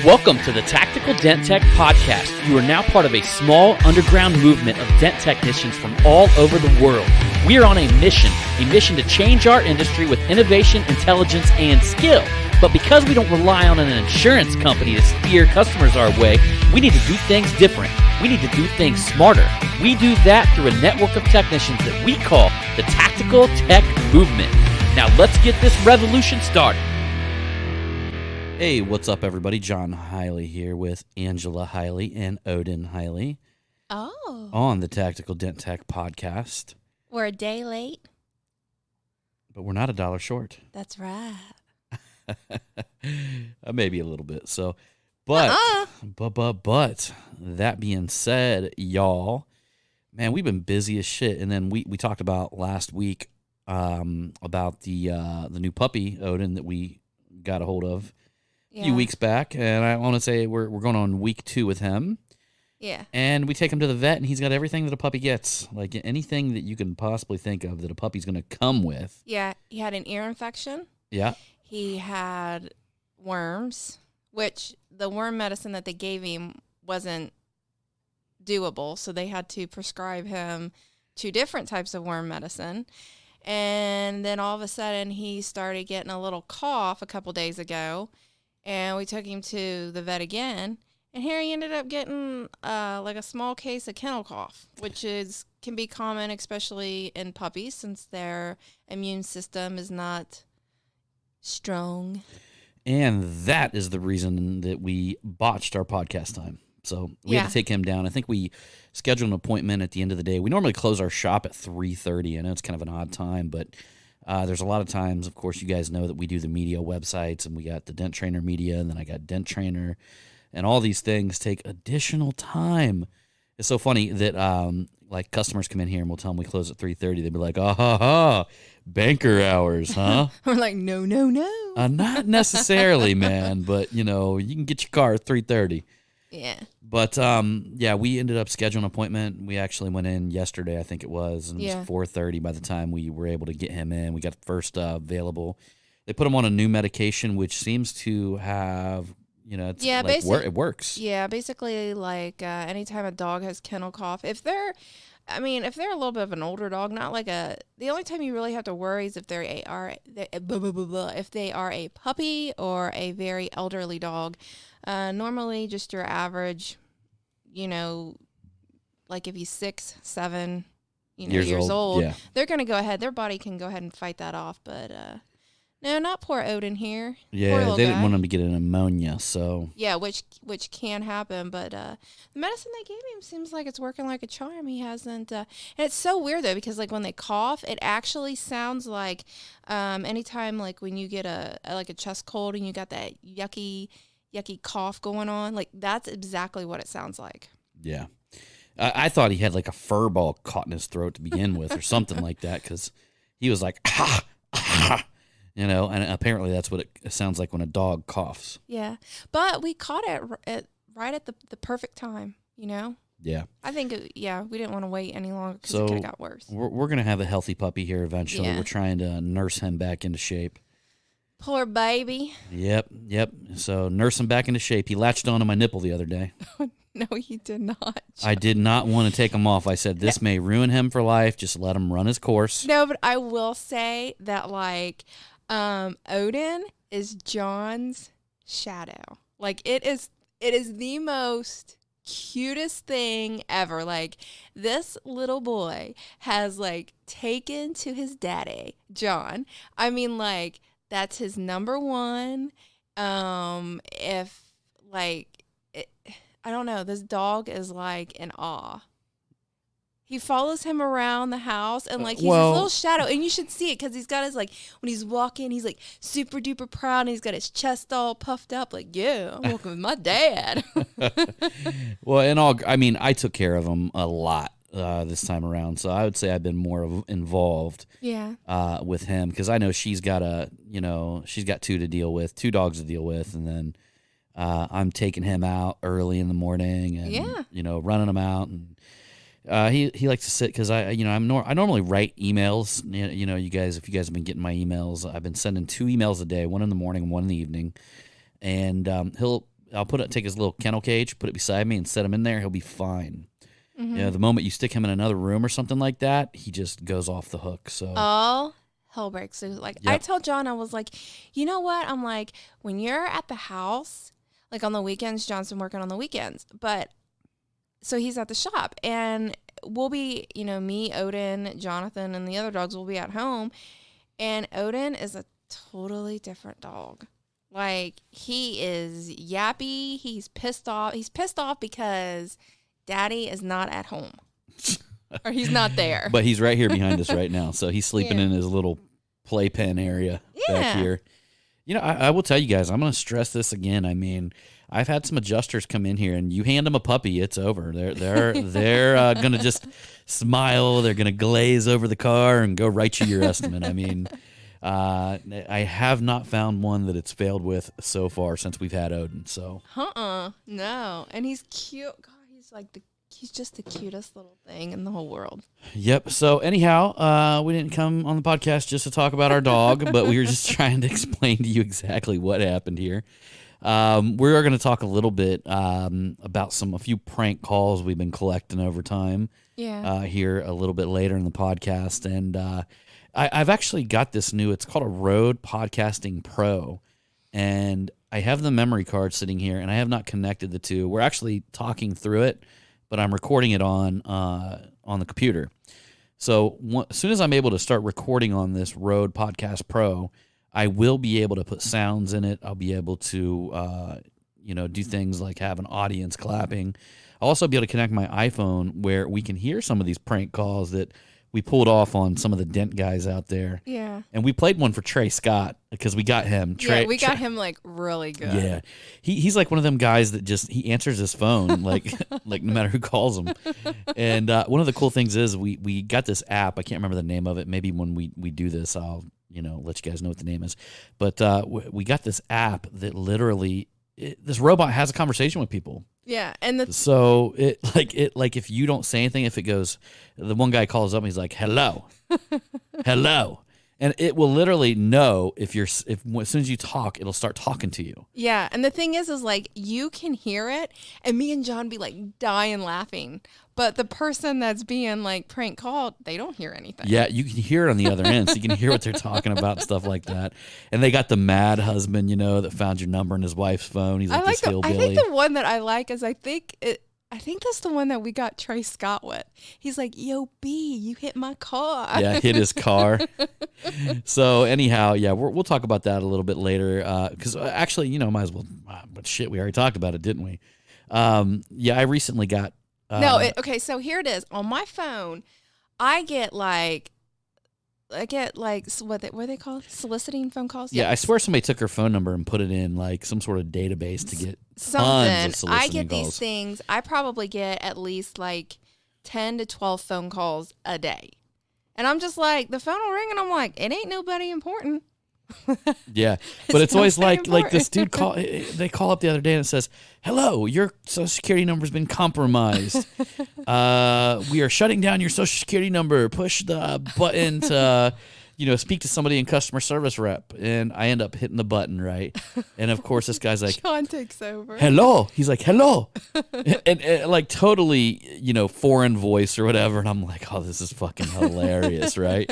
Welcome to the Tactical Dent Tech Podcast. You are now part of a small underground movement of dent technicians from all over the world. We are on a mission to change our industry with innovation, intelligence, and skill. But because we don't rely on an insurance company to steer customers our way, we need to do things different. We need to do things smarter. We do that through a network of technicians that we call the Tactical Tech Movement. Now let's get this revolution started. Hey, what's up, everybody? John Hiley here with Angela Hiley and Odin Hiley on the Tactical Dent Tech Podcast. We're a day late. But we're not $1 short. That's right. Maybe a little bit. So, but that being said, y'all, man, we've been busy as shit. And then we talked about last week about the new puppy, Odin, that we got a hold of. A few weeks back, and I want to say we're going on week 2 with him. Yeah. And we take him to the vet, and he's got everything that a puppy gets, like anything that you can possibly think of that a puppy's going to come with. Yeah, he had an ear infection. Yeah. He had worms, which the worm medicine that they gave him wasn't doable, so they had to prescribe him 2 different types of worm medicine. And then all of a sudden, he started getting a little cough a couple days ago. And we took him to the vet again, and here he ended up getting like a small case of kennel cough, which can be common, especially in puppies, since their immune system is not strong. And that is the reason that we botched our podcast time. So we had to take him down. I think we scheduled an appointment at the end of the day. We normally close our shop at 3:30. I know it's kind of an odd time, but there's a lot of times, of course, you guys know that we do the media websites, and we got the Dent Trainer Media, and then I got Dent Trainer, and all these things take additional time. It's so funny that like customers come in here and we'll tell them we close at 3:30. They'd be like, banker hours, huh? We're like, no. Not necessarily, man, but you know, you can get your car at 3:30. Yeah. But, we ended up scheduling an appointment. We actually went in yesterday, I think it was, and it was 4:30 by the time we were able to get him in. We got the first available. They put him on a new medication, which seems to have, it works. Yeah, basically, like, anytime a dog has kennel cough, if they're a little bit of an older dog, the only time you really have to worry is if they are a puppy or a very elderly dog. Normally just your average, like if he's 6, 7, years old, they're going to go ahead. Their body can go ahead and fight that off. But no, not poor Odin here. Yeah, they didn't want him to get an pneumonia, so. Yeah, which can happen. But the medicine they gave him seems like it's working like a charm. He hasn't. And it's so weird, though, because like when they cough, it actually sounds like anytime like when you get a chest cold and you got that yucky cough going on, like that's exactly what it sounds like. Yeah. I thought he had like a fur ball caught in his throat to begin with or something like that, because he was like, and apparently that's what it sounds like when a dog coughs. Yeah. But we caught it right at the perfect time, Yeah. I think, we didn't want to wait any longer because it could have got worse. We're going to have a healthy puppy here eventually. Yeah. We're trying to nurse him back into shape. Poor baby. Yep. So nurse him back into shape. He latched onto my nipple the other day. No, you did not. I did not want to take him off. I said, this may ruin him for life. Just let him run his course. No, but I will say that, like, Odin is John's shadow. Like, it is the most cutest thing ever. Like, this little boy has, like, taken to his daddy, John. I mean, like, that's his number one. I don't know. This dog is like in awe. He follows him around the house and like he's his little shadow, and you should see it because he's got his like when he's walking, he's like super duper proud, and he's got his chest all puffed up, like I'm walking with my dad. Well, I took care of him a lot this time around, so I would say I've been more involved. Yeah. With him because I know she's got 2 to deal with, 2 dogs to deal with, and then I'm taking him out early in the morning and running him out, and he likes to sit because I normally write emails. You guys, if you guys have been getting my emails, I've been sending 2 emails a day, one in the morning and one in the evening, and he'll I'll take his little kennel cage, put it beside me, and set him in there. He'll be fine. The moment you stick him in another room or something like that, he just goes off the hook. So all hell breaks loose. Like, Yep. I told John, I was like, you know what? I'm like, when you're at the house, like on the weekends, John's been working on the weekends, but so he's at the shop, and we'll be, me, Odin, Jonathan, and the other dogs will be at home, and Odin is a totally different dog. Like, he is yappy. He's pissed off. He's pissed off because Daddy is not at home. Or he's not there. But he's right here behind us right now. So he's sleeping in his little playpen area back here. I will tell you guys, I'm going to stress this again. I mean, I've had some adjusters come in here, and you hand them a puppy, it's over. They're going to just smile. They're going to glaze over the car and go write you your estimate. I mean, I have not found one that it's failed with so far since we've had Odin. So no, and he's cute. God, he's just the cutest little thing in the whole world. Yep. So anyhow, we didn't come on the podcast just to talk about our dog, but we were just trying to explain to you exactly what happened here. We are going to talk a little bit about a few prank calls we've been collecting over time. Yeah. Here a little bit later in the podcast, and I've actually got this new. It's called a Rode Podcasting Pro, and I have the memory card sitting here, and I have not connected the two. We're actually talking through it, but I'm recording it on the computer. So as soon as I'm able to start recording on this Rode Podcast Pro, I will be able to put sounds in it. I'll be able to, do things like have an audience clapping. I'll also be able to connect my iPhone where we can hear some of these prank calls that we pulled off on some of the Dent guys out there. Yeah. And we played one for Trey Scott because we got him. We got him like really good. Yeah. He's like one of them guys that he answers his phone like like no matter who calls him. And one of the cool things is we got this app. I can't remember the name of it. Maybe when we do this, I'll let you guys know what the name is. But we got this app that literally this robot has a conversation with people. Yeah, and so it if you don't say anything, if it goes, the one guy calls up and he's like, "Hello, hello," and it will literally know if as soon as you talk, it'll start talking to you. Yeah, and the thing is like you can hear it, and me and John be like dying laughing, but the person that's being like prank called, they don't hear anything. Yeah, you can hear it on the other end, so you can hear what they're talking about and stuff like that. And they got the mad husband, that found your number in his wife's phone. He's like this hillbilly. I think the one that I like is I think that's the one that we got Trey Scott with. He's like, "Yo, B, you hit my car." Yeah, hit his car. So anyhow, yeah, we'll talk about that a little bit later. Because actually, might as well. But shit, we already talked about it, didn't we? Yeah, I recently got. Okay, so here it is. On my phone, I get like what are they called? Soliciting phone calls? Yeah, I swear somebody took her phone number and put it in like some sort of database to get tons of soliciting I get calls. These things. I probably get at least like 10 to 12 phone calls a day. And I'm just like, the phone will ring and I'm like, it ain't nobody important. Yeah, but it's always like this dude they call up the other day and it says, "Hello, your social security number's been compromised. We are shutting down your social security number. Push the button to speak to somebody in customer service rep." And I end up hitting the button, right? And of course this guy's like, John takes over. "Hello." He's like, "Hello." and like totally, foreign voice or whatever. And I'm like, "Oh, this is fucking hilarious," right?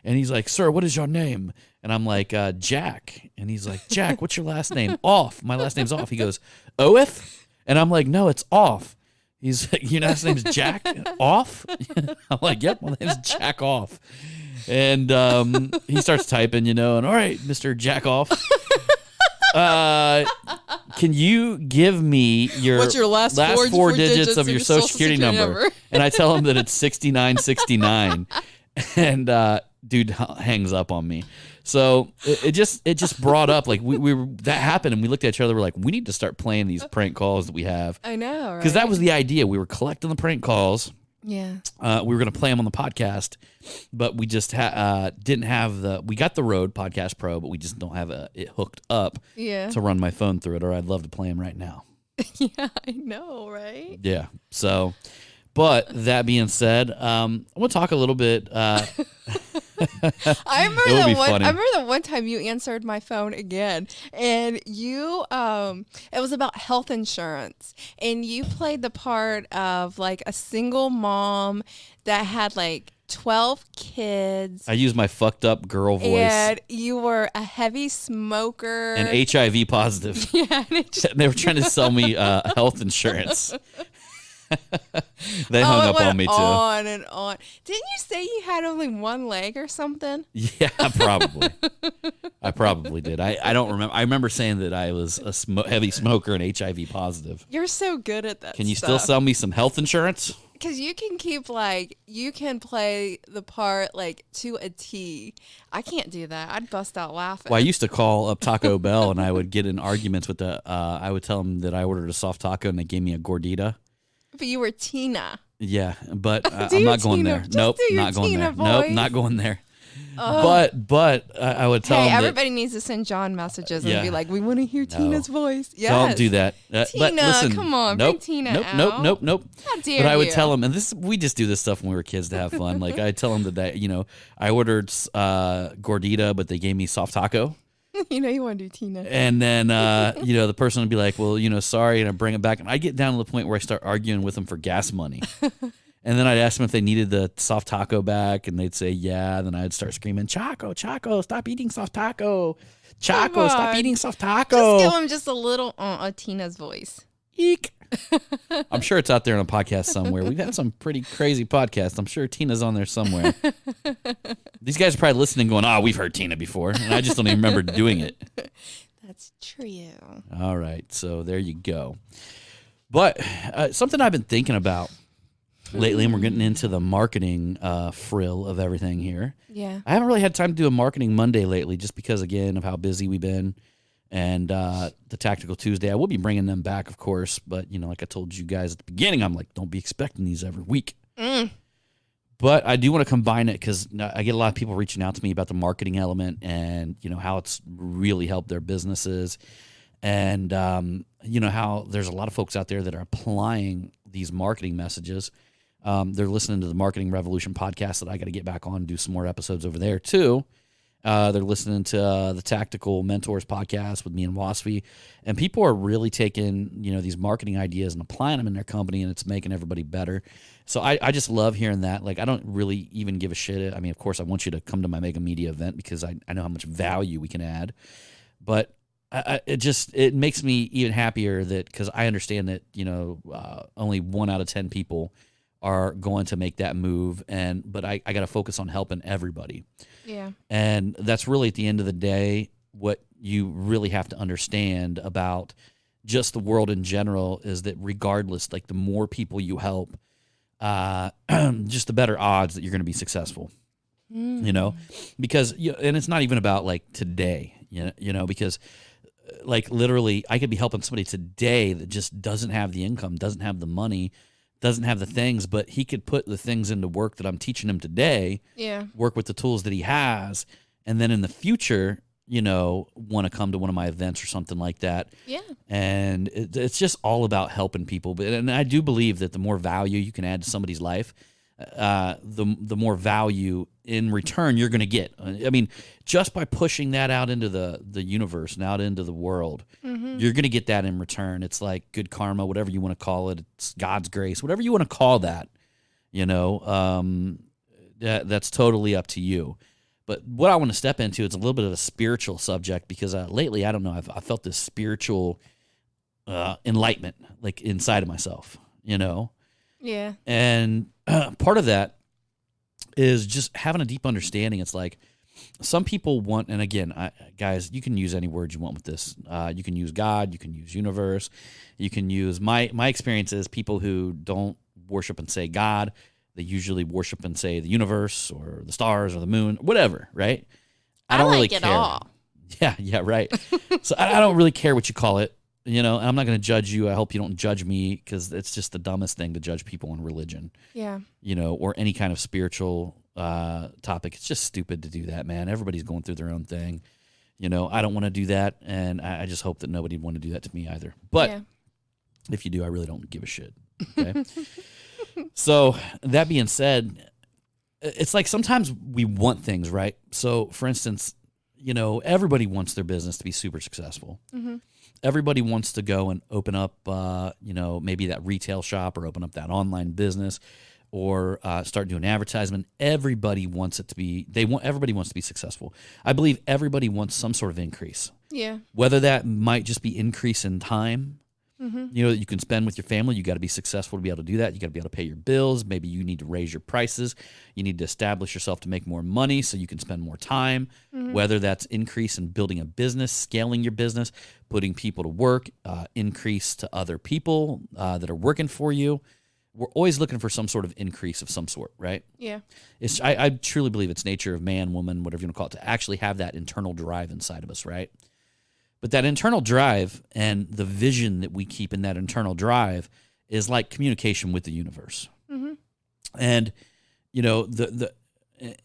And he's like, "Sir, what is your name?" And I'm like, "Jack." And he's like, "Jack, what's your last name?" "Off. My last name's Off." He goes, "Oath?" And I'm like, "No, it's Off." He's like, "Your last name's Jack Off?" I'm like, "Yep, my name's Jack Off." And he starts typing, and all right, Mr. Jack Off. Can you give me What's your last four digits of your social security number? And I tell him that it's 6969. And dude hangs up on me. So it just brought up like we were that happened, and we looked at each other. We're like, we need to start playing these prank calls that we have. I know, right? Because that was the idea. We were collecting the prank calls. Yeah. We were going to play them on the podcast, but we just didn't have we got the Rode Podcast Pro, but we just don't have it hooked up to run my phone through it, or I'd love to play them right now. Yeah, I know, right? Yeah. So, but that being said, I want to talk a little bit. I remember It would be the one. funny. I remember the one time you answered my phone again, and you it was about health insurance, and you played the part of like a single mom that had like 12 kids. I use my fucked up girl voice. And you were a heavy smoker. And HIV positive. Yeah. They were trying to sell me health insurance. They hung up on me too. On and on. Didn't you say you had only one leg or something? Yeah, probably. I probably did. I don't remember. I remember saying that I was a heavy smoker and HIV positive. You're so good at that. Can you still sell me some health insurance? Because you can keep you can play the part like to a T. I can't do that. I'd bust out laughing. Well, I used to call up Taco Bell and I would get in arguments with I would tell them that I ordered a soft taco and they gave me a gordita. But you were Tina. Yeah, but I'm your not going Tina- there. just Nope, do your not going Tina there. Nope, voice. not going there. But I would tell Hey, them everybody needs to send John messages and Yeah. be like, we want to hear Tina's voice. Yes. don't do that. But Tina, listen, come on, nope, bring Tina nope, out. Nope. How dare But I would you? tell them, and we just do this stuff when we were kids to have fun. Like I tell them that I ordered gordita, but they gave me soft taco. You know you want to do Tina. And then, the person would be like, well, sorry. And I bring it back. And I get down to the point where I start arguing with them for gas money. And then I'd ask them if they needed the soft taco back. And they'd say, yeah. And then I'd start screaming, Choco, stop eating soft taco. Choco, Come stop on. eating soft taco. Just give him just a little Tina's voice. Eek. I'm sure it's out there on a podcast somewhere. We've had some pretty crazy podcasts. I'm sure Tina's on there somewhere. These guys are probably listening going, we've heard Tina before. And I just don't even remember doing it. That's true. All right. So there you go. But something I've been thinking about lately, and we're getting into the marketing frill of everything here. Yeah. I haven't really had time to do a marketing Monday lately just because, again, of how busy we've been. And the Tactical Tuesday, I will be bringing them back, of course. But, like I told you guys at the beginning, I'm like, don't be expecting these every week. But I do want to combine it because I get a lot of people reaching out to me about the marketing element and, how it's really helped their businesses. And, how there's a lot of folks out there that are applying these marketing messages. They're listening to the Marketing Revolution podcast that I got to get back on and do some more episodes over there, too. They're listening to the Tactical Mentors podcast with me and Wasfi, and people are really taking these marketing ideas and applying them in their company, and it's making everybody better. So I just love hearing that. Like I don't really even give a shit. I mean, of course, I want you to come to my Mega Media event because I know how much value we can add, but it makes me even happier that because I understand that only 1 out of 10 people are going to make that move, but I got to focus on helping everybody. Yeah. And that's really at the end of the day what you really have to understand about just the world in general is that regardless, like the more people you help, just the better odds that you're going to be successful. Because and it's not even about like today, because like literally I could be helping somebody today that just doesn't have the income, doesn't have the money, doesn't have the things, but he could put the things into work that I'm teaching him today, work with the tools that he has, and then in the future, want to come to one of my events or something like that. Yeah. And it's just all about helping people. And I do believe that the more value you can add to somebody's life, the more value in return you're going to get. I mean, just by pushing that out into the universe and out into the world, you're going to get that in return. It's like good karma, whatever you want to call it. It's God's grace, whatever you want to call that. That's totally up to you. But what I want to step into is a little bit of a spiritual subject because lately, I don't know, I felt this spiritual enlightenment like inside of myself, Yeah. And part of that is just having a deep understanding. It's like some people want, and again, guys, you can use any word you want with this. You can use God, you can use universe, you can use my experience is people who don't worship and say God, they usually worship and say the universe or the stars or the moon, whatever, right? I don't really it care. all. Yeah, right. So I don't really care what you call it. I'm not going to judge you. I hope you don't judge me because it's just the dumbest thing to judge people in religion. Yeah. Or any kind of spiritual topic. It's just stupid to do that, man. Everybody's going through their own thing. I don't want to do that, and I just hope that nobody would want to do that to me either. But if you do, I really don't give a shit. Okay. So that being said, it's like sometimes we want things, right? So, for instance, everybody wants their business to be super successful. Mm-hmm. Everybody wants to go and open up, maybe that retail shop or open up that online business or start doing advertisement. Everybody wants it to be, everybody wants to be successful. I believe everybody wants some sort of increase. Yeah. Whether that might just be increase in time, Mm-hmm. that you can spend with your family. You got to be successful to be able to do that. You got to be able to pay your bills. Maybe you need to raise your prices. You need to establish yourself to make more money so you can spend more time. Mm-hmm. Whether that's increase in building a business, scaling your business, putting people to work, increase to other people that are working for you. We're always looking for some sort of increase of some sort, right? Yeah. I truly believe it's nature of man, woman, whatever you want to call it, to actually have that internal drive inside of us, right? But that internal drive and the vision that we keep in that internal drive is like communication with the universe. Mm-hmm. And,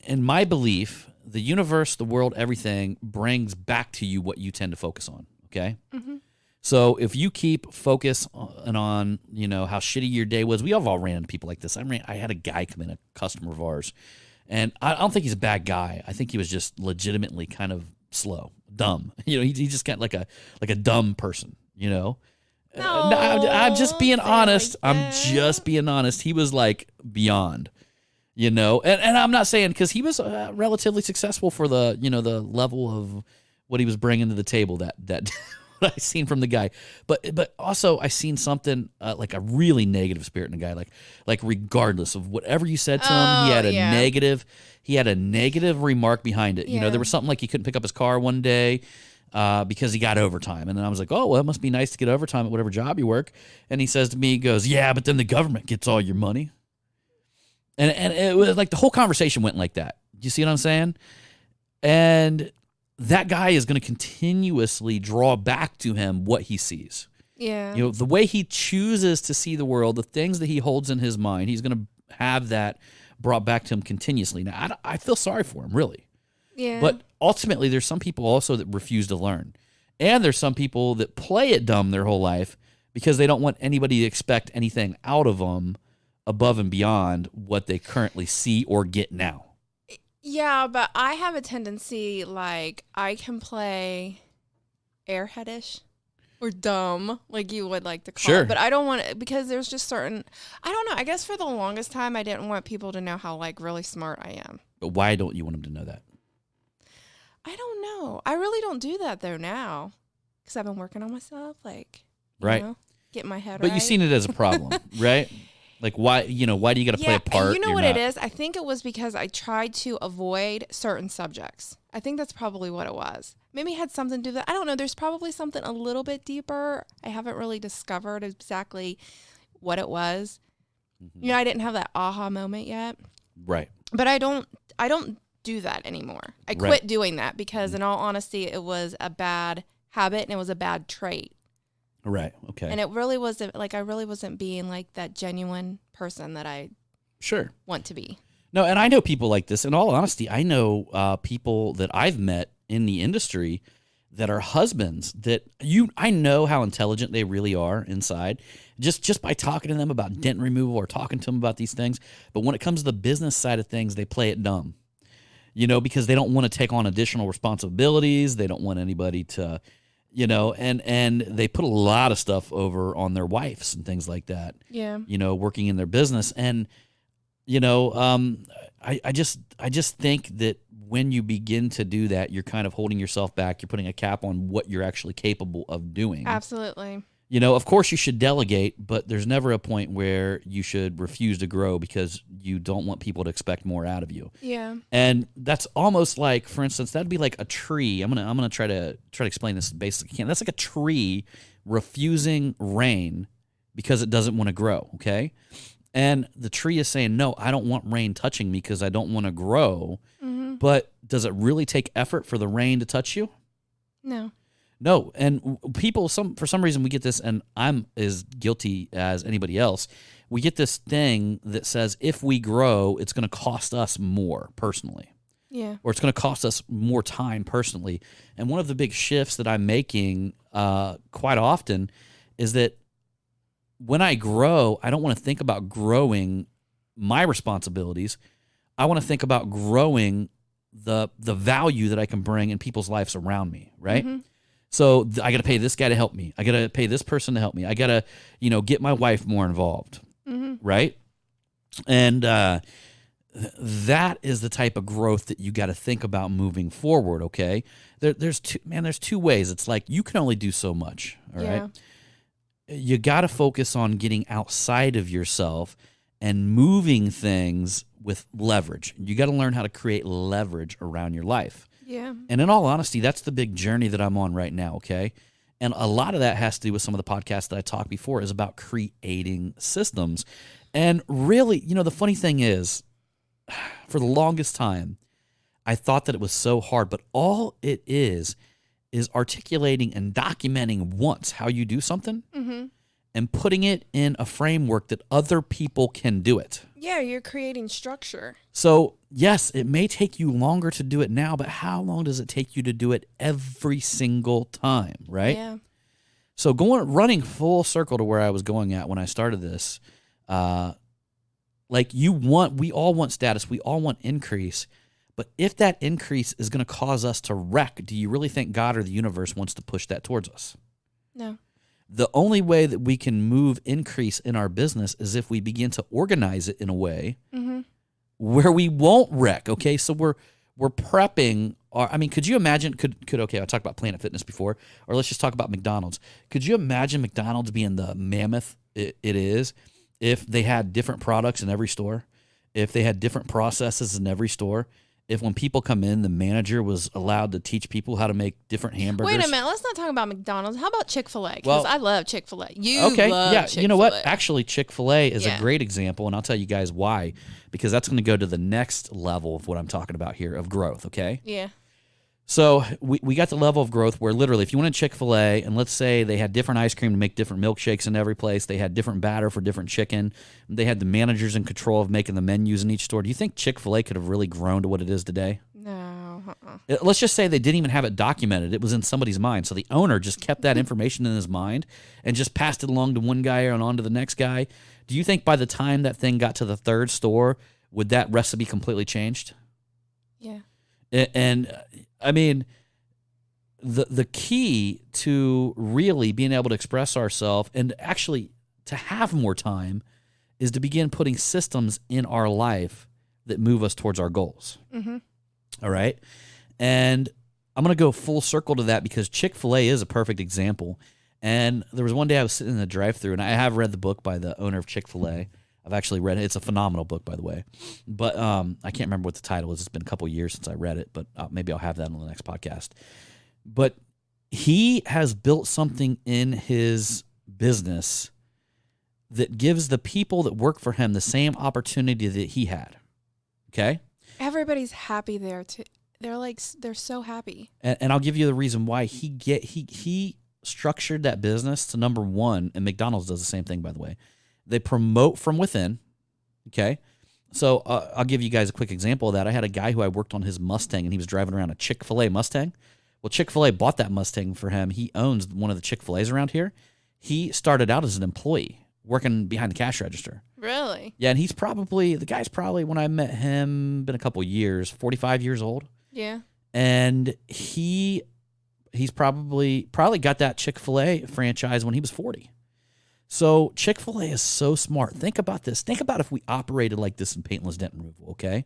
in my belief, the universe, the world, everything brings back to you what you tend to focus on, okay? Mm-hmm. So if you keep focus on, how shitty your day was, we all ran into people like this. I had a guy come in, a customer of ours, and I don't think he's a bad guy. I think he was just legitimately kind of slow, dumb. He just got like a dumb person. No, I'm just being honest. Like I'm just being honest. He was like beyond. And I'm not saying because he was relatively successful for the the level of what he was bringing to the table that what I seen from the guy, but also I seen something like a really negative spirit in the guy, like regardless of whatever you said to him, he had a negative remark behind it. Yeah. There was something like he couldn't pick up his car one day because he got overtime, and then I was like, oh well, it must be nice to get overtime at whatever job you work. And he says to me, he goes, yeah, but then the government gets all your money, and it was like the whole conversation went like that. You see what I'm saying? And that guy is going to continuously draw back to him what he sees. Yeah. The way he chooses to see the world, the things that he holds in his mind, he's going to have that brought back to him continuously. Now, I feel sorry for him, really. Yeah. But ultimately, there's some people also that refuse to learn. And there's some people that play it dumb their whole life because they don't want anybody to expect anything out of them above and beyond what they currently see or get now. Yeah, but I have a tendency, like, I can play airheadish or dumb, like you would like to call Sure. it. But I don't want it because there's just certain, I don't know. I guess for the longest time, I didn't want people to know how, like, really smart I am. But why don't you want them to know that? I don't know. I really don't do that, though, now. Because I've been working on myself, like, Right. Getting my head But right. you've seen it as a problem, right? Like why do you got to play a part? And you know You're what not- it is? I think it was because I tried to avoid certain subjects. I think that's probably what it was. Maybe it had something to do with that. I don't know. There's probably something a little bit deeper. I haven't really discovered exactly what it was. Mhm. I didn't have that aha moment yet. Right. But I don't do that anymore. I quit Right. doing that because in all honesty, it was a bad habit and it was a bad trait. Right. Okay. And it really wasn't like I really wasn't being like that genuine person that I Sure. want to be. No, and I know people like this. In all honesty, I know people that I've met in the industry that are husbands that I know how intelligent they really are inside just by talking to them about dent removal or talking to them about these things. But when it comes to the business side of things, they play it dumb, because they don't want to take on additional responsibilities. They don't want anybody to, and they put a lot of stuff over on their wives and things like that. Yeah. Working in their business. And, I just think that when you begin to do that, you're kind of holding yourself back. You're putting a cap on what you're actually capable of doing. Absolutely. Of course you should delegate, but there's never a point where you should refuse to grow because you don't want people to expect more out of you. Yeah. And that's almost like, for instance, that'd be like a tree. I'm gonna try to explain this as best I can. That's like a tree refusing rain because it doesn't want to grow. Okay. And the tree is saying, no, I don't want rain touching me because I don't want to grow. Mm-hmm. But does it really take effort for the rain to touch you? No. No. And people, for some reason, we get this, and I'm as guilty as anybody else. We get this thing that says if we grow, it's going to cost us more personally. Yeah. Or it's going to cost us more time personally. And one of the big shifts that I'm making quite often is that when I grow, I don't want to think about growing my responsibilities. I want to think about growing the value that I can bring in people's lives around me, right? Mm-hmm. So I got to pay this guy to help me. I got to pay this person to help me. I got to, get my wife more involved, right? And that is the type of growth that you got to think about moving forward, okay? There's two ways. It's like you can only do so much, all right? You got to focus on getting outside of yourself and moving things with leverage. You got to learn how to create leverage around your life. Yeah. And in all honesty, that's the big journey that I'm on right now, okay? And a lot of that has to do with some of the podcasts that I talked before is about creating systems. And really, the funny thing is, for the longest time, I thought that it was so hard, but all it is articulating and documenting once how you do something and putting it in a framework that other people can do it. Yeah, you're creating structure. So, yes, it may take you longer to do it now, but how long does it take you to do it every single time, right? Yeah. So running full circle to where I was going at when I started this, we all want status, we all want increase, but if that increase is going to cause us to wreck, do you really think God or the universe wants to push that towards us? No. The only way that we can move increase in our business is if we begin to organize it in a way where we won't wreck. Okay, so we're prepping. Could you imagine? Okay, I talked about Planet Fitness before, or let's just talk about McDonald's. Could you imagine McDonald's being the mammoth it is if they had different products in every store, if they had different processes in every store? If when people come in, the manager was allowed to teach people how to make different hamburgers. Wait a minute. Let's not talk about McDonald's. How about Chick-fil-A? Because Well, I love Chick-fil-A. Love Chick-fil-A. You know what? Actually, Chick-fil-A is a great example, and I'll tell you guys why. Because that's going to go to the next level of what I'm talking about here of growth, okay? Yeah. So we got the level of growth where literally if you went to Chick-fil-A and let's say they had different ice cream to make different milkshakes in every place, they had different batter for different chicken, they had the managers in control of making the menus in each store. Do you think Chick-fil-A could have really grown to what it is today? No. Let's just say they didn't even have it documented. It was in somebody's mind. So the owner just kept that information in his mind and just passed it along to one guy and on to the next guy. Do you think by the time that thing got to the third store, would that recipe completely changed? Yeah. And I mean, the key to really being able to express ourselves and actually to have more time is to begin putting systems in our life that move us towards our goals. All right. And I'm going to go full circle to that because Chick-fil-A is a perfect example. And there was one day I was sitting in the drive-thru, and I have read the book by the owner of Chick-fil-A. I've actually read it. It's a phenomenal book, by the way. But I can't remember what the title is. It's been a couple years since I read it, but maybe I'll have that on the next podcast. But he has built something in his business that gives the people that work for him the same opportunity that he had. Okay? Everybody's happy there too. They're so happy. And I'll give you the reason why he structured that business to number one, and McDonald's does the same thing, by the way. They promote from within, okay? So I'll give you guys a quick example of that. I had a guy who I worked on his Mustang, and he was driving around a Chick-fil-A Mustang. Well, Chick-fil-A bought that Mustang for him. He owns one of the Chick-fil-A's around here. He started out as an employee working behind the cash register. Really? Yeah, and the guy's probably, when I met him, been a couple years, 45 years old. Yeah. And he's probably got that Chick-fil-A franchise when he was 40. So Chick-fil-A is so smart. Think about this. Think about if we operated like this in paintless dent removal, okay?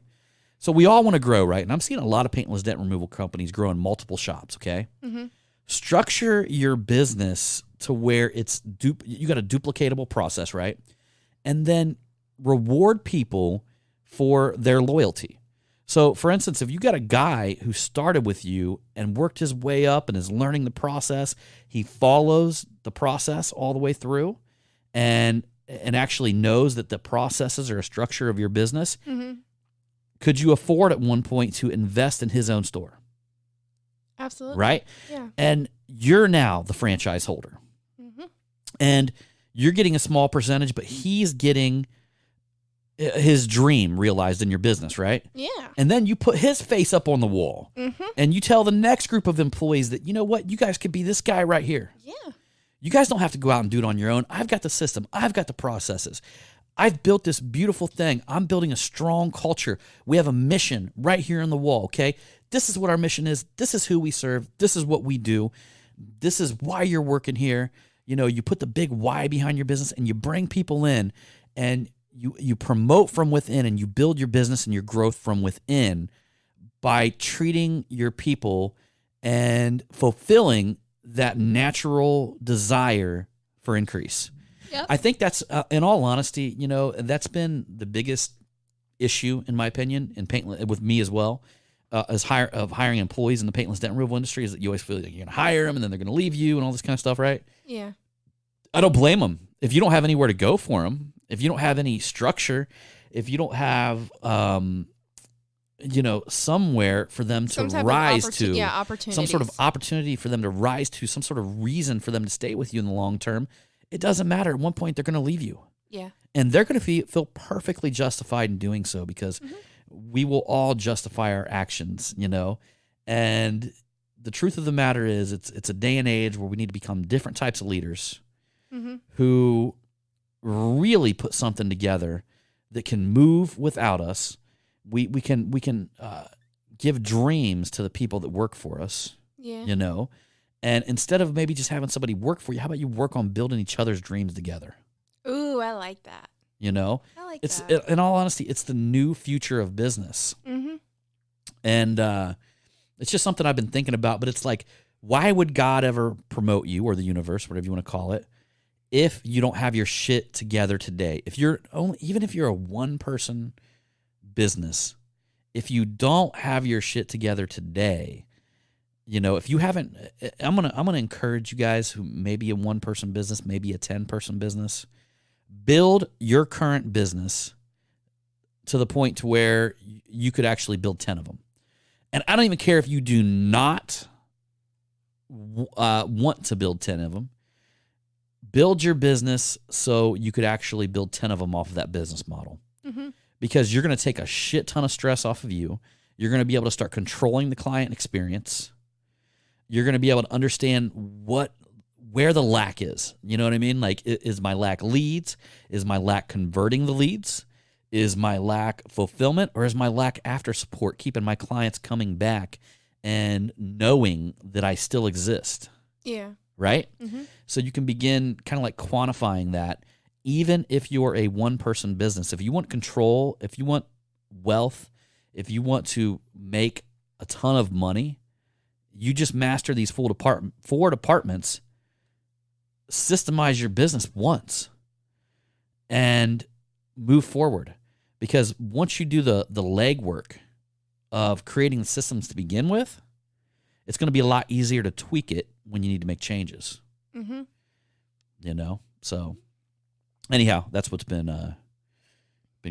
So we all want to grow, right? And I'm seeing a lot of paintless dent removal companies grow in multiple shops, okay? Structure your business to where you got a duplicatable process, right? And then reward people for their loyalty. So, for instance, if you got a guy who started with you and worked his way up and is learning the process, he follows the process all the way through and actually knows that the processes are a structure of your business, could you afford at one point to invest in his own store? Absolutely. Right? Yeah. And you're now the franchise holder. And you're getting a small percentage, but he's getting his dream realized in your business, right? Yeah. And then you put his face up on the wall and you tell the next group of employees that, you know what, you guys could be this guy right here. Yeah. You guys don't have to go out and do it on your own. I've got the system. I've got the processes. I've built this beautiful thing. I'm building a strong culture. We have a mission right here on the wall, okay? This is what our mission is. This is who we serve. This is what we do. This is why you're working here. You know, you put the big why behind your business and you bring people in and you promote from within and you build your business and your growth from within by treating your people and fulfilling that natural desire for increase. Yep. I think that's, in all honesty, you know, that's been the biggest issue, in my opinion, in Paintless, with me as well, hiring employees in the paintless dent removal industry, is that you always feel like you're going to hire them and then they're going to leave you and all this kind of stuff, right? Yeah. I don't blame them. If you don't have anywhere to go for them, if you don't have any structure, if you don't have, you know, somewhere for them to rise to, some sort of opportunity for them to rise to, some sort of reason for them to stay with you in the long term, it doesn't matter. At one point, they're going to leave you. Yeah. And they're going to feel perfectly justified in doing so because we will all justify our actions, you know. And the truth of the matter is it's a day and age where we need to become different types of leaders who really put something together that can move without us. We can give dreams to the people that work for us, you know. And instead of maybe just having somebody work for you, how about you work on building each other's dreams together? Ooh, I like that. You know, I like that. In all honesty, it's the new future of business. And it's just something I've been thinking about. But it's like, why would God ever promote you, or the universe, whatever you want to call it, if you don't have your shit together today? Even if you're a one-person business, if you don't have your shit together today, you know, if you haven't, I'm gonna encourage you guys who may be a one-person business, maybe a 10-person business, build your current business to the point to where you could actually build 10 of them. And I don't even care if you do not want to build 10 of them. Build your business so you could actually build 10 of them off of that business model. Because you're going to take a shit ton of stress off of you. You're going to be able to start controlling the client experience. You're going to be able to understand where the lack is. You know what I mean? Like, is my lack leads? Is my lack converting the leads? Is my lack fulfillment? Or is my lack after support, keeping my clients coming back and knowing that I still exist? Yeah. Right? So you can begin kind of like quantifying that, even if you're a one-person business. If you want control, if you want wealth, if you want to make a ton of money, you just master these four departments, systemize your business once, and move forward. Because once you do the legwork of creating the systems to begin with, it's going to be a lot easier to tweak it when you need to make changes. You know? So anyhow, that's what's been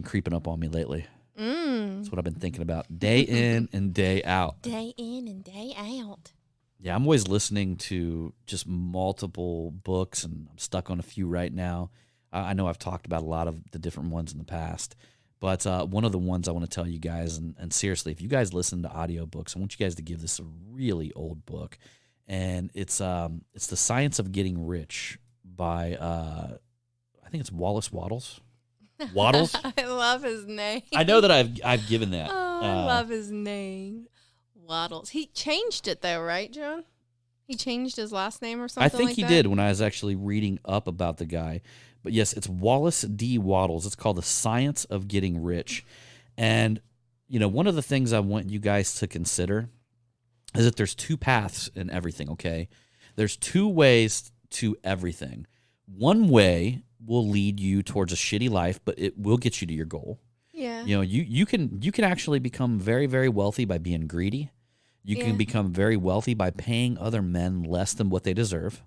creeping up on me lately. That's what I've been thinking about day in and day out. Day in and day out. Yeah, I'm always listening to just multiple books, and I'm stuck on a few right now. I know I've talked about a lot of the different ones in the past, but one of the ones I want to tell you guys, and seriously, if you guys listen to audiobooks, I want you guys to give this a really old book, and it's The Science of Getting Rich by, I think it's Wallace Wattles. Wattles? I love his name. I know that I've given that. Oh, I love his name. Wattles. He changed it though, right, John? He changed his last name or something I think like he that? did when I was actually reading up about the guy. But yes, it's Wallace D. Wattles. It's called The Science of Getting Rich. And, you know, one of the things I want you guys to consider is that there's two paths in everything, okay? There's two ways to everything. One way will lead you towards a shitty life, but it will get you to your goal. Yeah. You know, you can actually become very, very wealthy by being greedy. You can become very wealthy by paying other men less than what they deserve.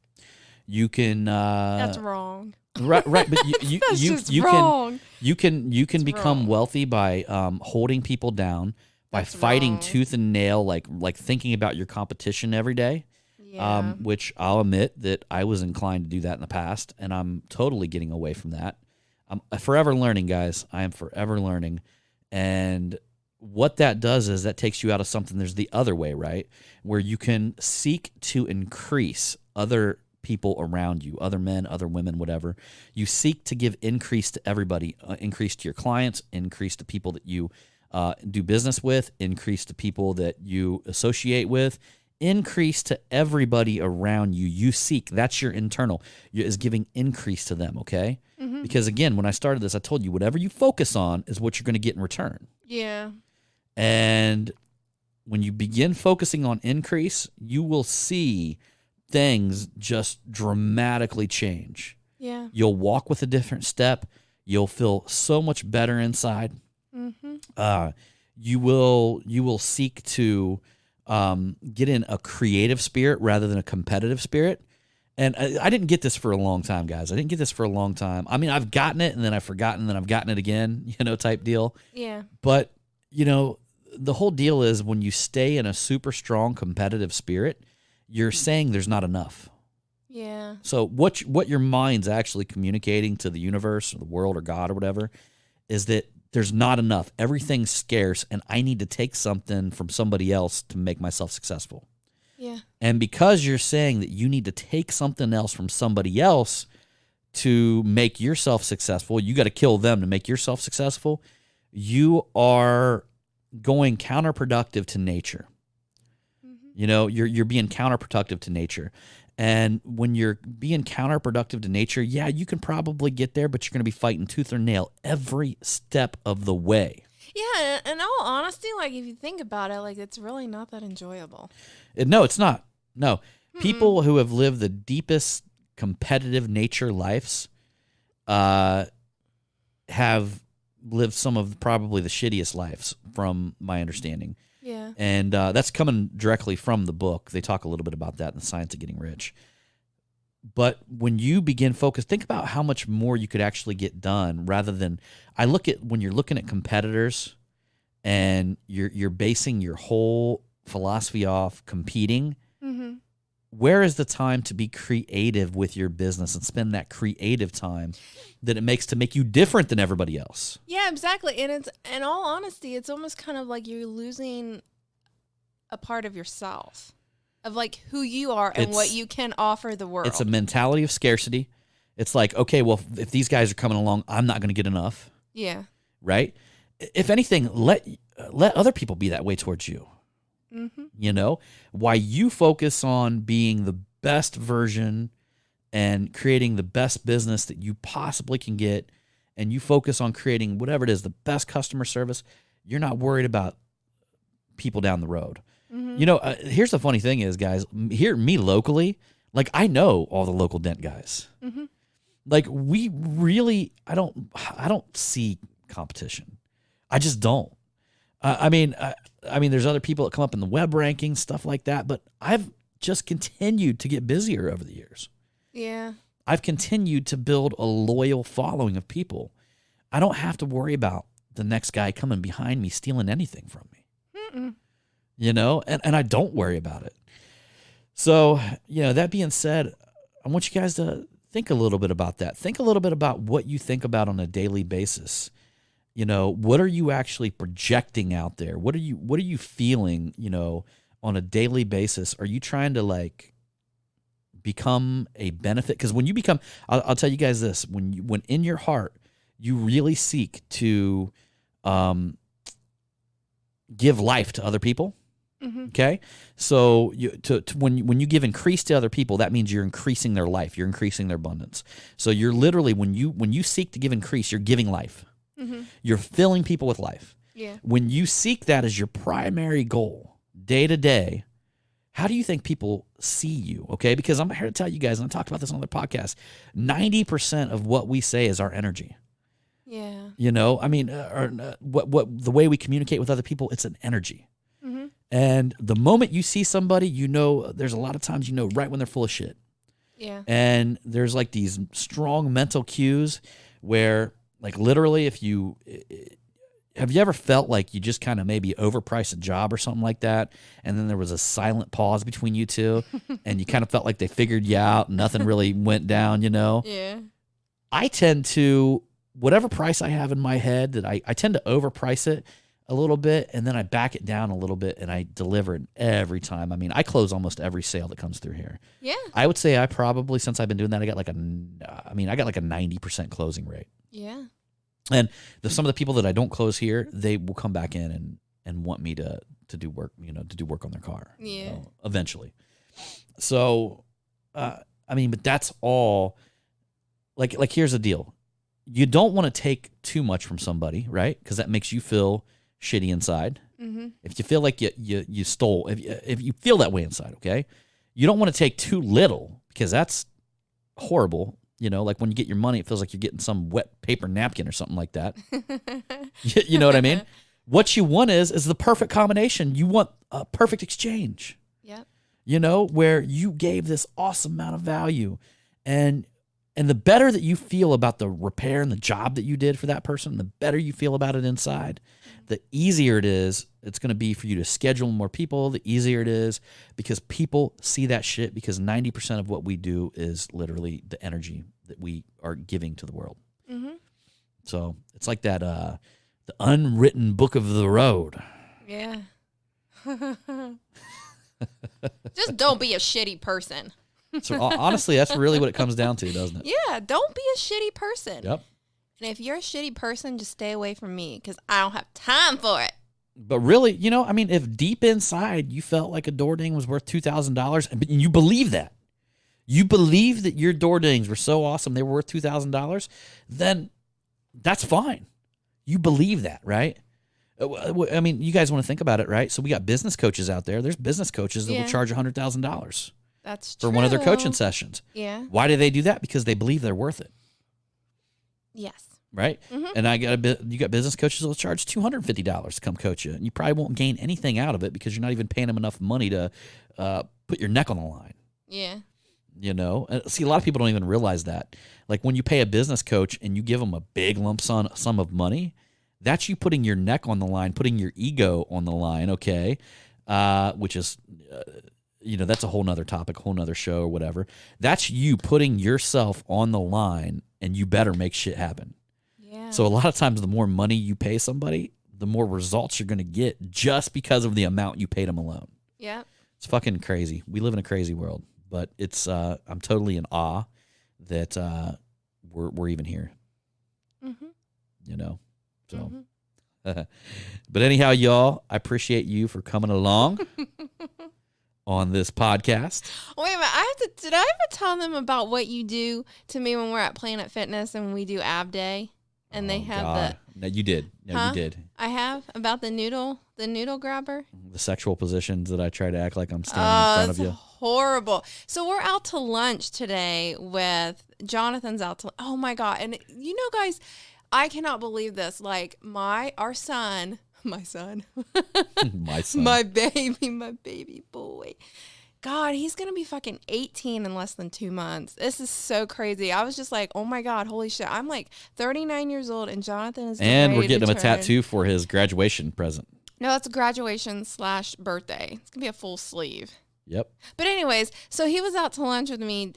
You can That's wrong. Right, but you can become wrong. wealthy by holding people down, by That's fighting wrong. tooth and nail, like thinking about your competition every day. Yeah. Which I'll admit that I was inclined to do that in the past, and I'm totally getting away from that. I'm forever learning, guys. I am forever learning. And what that does is that takes you out of something. There's the other way, right? Where you can seek to increase other people around you, other men, other women, whatever. You seek to give increase to everybody, increase to your clients, increase to people that you do business with, increase to people that you associate with, increase to everybody around you. You seek, that's your internal, is giving increase to them, okay? Mm-hmm. Because again, when I started this, I told you whatever you focus on is what you're going to get in return. Yeah. And when you begin focusing on increase, you will see things just dramatically change. Yeah. You'll walk with a different step. You'll feel so much better inside. Mm-hmm. You will seek to get in a creative spirit rather than a competitive spirit. And I didn't get this for a long time, guys. I didn't get this for a long time. I mean, I've gotten it and then I've forgotten, and then I've gotten it again, type deal. Yeah. But, the whole deal is when you stay in a super strong competitive spirit, you're saying there's not enough. Yeah. So what your mind's actually communicating to the universe or the world or God or whatever is that there's not enough. Everything's scarce, and I need to take something from somebody else to make myself successful. Yeah. And because you're saying that you need to take something else from somebody else to make yourself successful, you got to kill them to make yourself successful, you are going counterproductive to nature. Mm-hmm. You're being counterproductive to nature. And when you're being counterproductive to nature, yeah, you can probably get there, but you're going to be fighting tooth or nail every step of the way. Yeah, in all honesty, like if you think about it, like it's really not that enjoyable. No, it's not. No. People who have lived the deepest competitive nature lives have lived some of probably the shittiest lives, from my understanding. Yeah. And that's coming directly from the book. They talk a little bit about that in The Science of Getting Rich. But when you begin focus, think about how much more you could actually get done rather than, I look at when you're looking at competitors and you're basing your whole philosophy off competing, Mm-hmm. where is the time to be creative with your business and spend that creative time that it makes to make you different than everybody else? Yeah, exactly. And it's, in all honesty, it's almost kind of like you're losing a part of yourself, of like who you are and what you can offer the world. It's a mentality of scarcity. It's like, okay, well, if these guys are coming along, I'm not going to get enough. Yeah. Right? If anything, let other people be that way towards you. Mm-hmm. Why you focus on being the best version and creating the best business that you possibly can get, and you focus on creating whatever it is, the best customer service, you're not worried about people down the road. Mm-hmm. Here's the funny thing is, guys, me locally, like I know all the local dent guys. Mm-hmm. Like we really, I don't see competition. I just don't. I mean, there's other people that come up in the web rankings, stuff like that, but I've just continued to get busier over the years. Yeah. I've continued to build a loyal following of people. I don't have to worry about the next guy coming behind me stealing anything from me. Mm-mm. And I don't worry about it. So, that being said, I want you guys to think a little bit about that. Think a little bit about what you think about on a daily basis. What are you actually projecting out there? What are you feeling, on a daily basis? Are you trying to like become a benefit? Because when you become, I'll tell you guys this, when in your heart, you really seek to give life to other people. Mm-hmm. Okay. So when you give increase to other people, that means you're increasing their life. You're increasing their abundance. So you're literally, when you seek to give increase, you're giving life. Mm-hmm. You're filling people with life. Yeah. When you seek that as your primary goal, day to day, how do you think people see you? Okay, because I'm here to tell you guys, and I talked about this on the podcast, 90% of what we say is our energy. Yeah. What the way we communicate with other people, it's an energy. Mm-hmm. And the moment you see somebody, there's a lot of times right when they're full of shit. Yeah. And there's like these strong mental cues where, like, literally, have you ever felt like you just kind of maybe overpriced a job or something like that, and then there was a silent pause between you two, and you kind of felt like they figured you out and nothing really went down, Yeah. I tend to, whatever price I have in my head, that I tend to overprice it a little bit, and then I back it down a little bit, and I deliver it every time. I mean, I close almost every sale that comes through here. Yeah. I would say I probably, since I've been doing that, I got like a 90% closing rate. Yeah. And some of the people that I don't close here, they will come back in and want me to do work, to do work on their car. Yeah. Eventually. So, I mean, but that's all. Like here's the deal. You don't want to take too much from somebody, right? Because that makes you feel shitty inside. Mm-hmm. If you feel like you stole, if you feel that way inside, okay, you don't want to take too little because that's horrible. Like when you get your money, it feels like you're getting some wet paper napkin or something like that. You know what I mean? What you want is the perfect combination. You want a perfect exchange. Yep. Where you gave this awesome amount of value, and the better that you feel about the repair and the job that you did for that person, the better you feel about it inside, the easier it's going to be for you to schedule more people, the easier it is because people see that shit because 90% of what we do is literally the energy that we are giving to the world. Mm-hmm. So it's like that, the unwritten book of the road. Yeah. Just don't be a shitty person. So honestly, that's really what it comes down to, doesn't it? Yeah, don't be a shitty person. Yep. And if you're a shitty person, just stay away from me because I don't have time for it. But really, if deep inside you felt like a door ding was worth $2,000 and you believe that, your door dings were so awesome they were worth $2,000, then that's fine. You believe that, right? I mean, you guys want to think about it, right? So we got business coaches out there. There's business coaches that will charge $100,000. That's true. For one of their coaching sessions. Yeah. Why do they do that? Because they believe they're worth it. Yes. Right? Mm-hmm. And you got business coaches that will charge $250 to come coach you. And you probably won't gain anything out of it because you're not even paying them enough money to put your neck on the line. Yeah. And see, a lot of people don't even realize that. Like when you pay a business coach and you give them a big lump sum of money, that's you putting your neck on the line, putting your ego on the line, okay? Which is... that's a whole nother topic, whole nother show or whatever. That's you putting yourself on the line and you better make shit happen. Yeah. So a lot of times the more money you pay somebody, the more results you're going to get just because of the amount you paid them alone. Yeah. It's fucking crazy. We live in a crazy world, but it's, I'm totally in awe that we're even here, Mm-hmm. so. Mm-hmm. But anyhow, y'all, I appreciate you for coming along. On this podcast. Wait a minute, did I ever tell them about what you do to me when we're at Planet Fitness and we do ab day? And they have No, you did. No, Huh? you did. I have about the noodle grabber. The sexual positions that I try to act like I'm standing in front of you. Horrible. So we're out to lunch today with Jonathan's out to. Oh my god! And guys, I cannot believe this. Like our son. My son. My son. My baby boy. God, he's going to be fucking 18 in less than 2 months. This is so crazy. I was just like, oh my God, holy shit. I'm like 39 years old and Jonathan is And we're ready getting to him a tattoo for his graduation present. No, it's a graduation/birthday. It's going to be a full sleeve. Yep. But anyways, so he was out to lunch with me,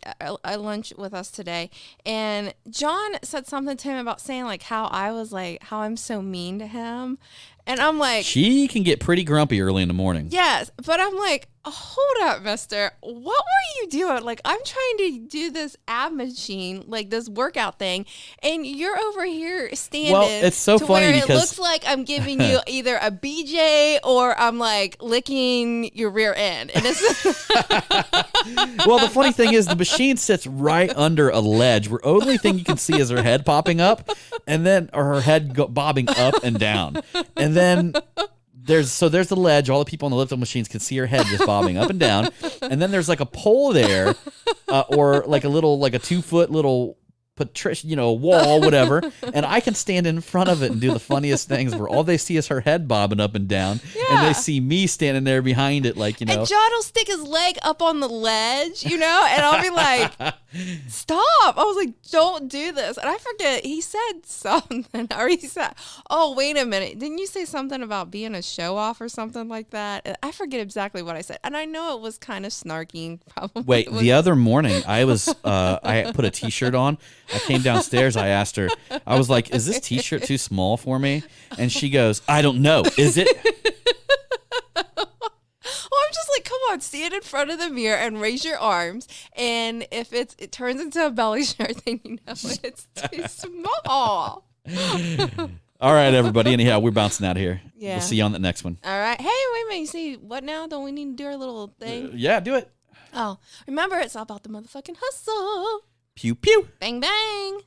lunch with us today, and John said something to him about saying like how I'm so mean to him, and I'm like, she can get pretty grumpy early in the morning. yes, but I'm like, hold up, mister, what were you doing? Like, I'm trying to do this ab machine, like this workout thing, and you're over here standing. Well, it's so to funny where because it looks like I'm giving you either a BJ or I'm like licking your rear end, and it's. Well, the funny thing is the machine sits right under a ledge where only thing you can see is her head popping up and then or her head bobbing up and down. And then there's the ledge. All the people on the lift machines can see her head just bobbing up and down. And then there's like a pole there or like a 2-foot little wall, whatever, and I can stand in front of it and do the funniest things where all they see is her head bobbing up and down, and they see me standing there behind it, like, And John will stick his leg up on the ledge, and I'll be like, stop. I was like, don't do this. And I forget, he said something, or he said, oh, wait a minute. Didn't you say something about being a show off or something like that? I forget exactly what I said. And I know it was kind of snarky. Probably. Wait, the other morning I was, I put a t-shirt on I came downstairs. I asked her, I was like, is this t-shirt too small for me? And she goes, I don't know. Is it? Well, I'm just like, come on, stand in front of the mirror and raise your arms. And if it turns into a belly shirt, then you know it's too small. All right, everybody. Anyhow, we're bouncing out of here. Yeah. We'll see you on the next one. All right. Hey, wait a minute. You see what now? Don't we need to do our little thing? Yeah, do it. Oh, remember, it's all about the motherfucking hustle. Pew, pew. Bang, bang.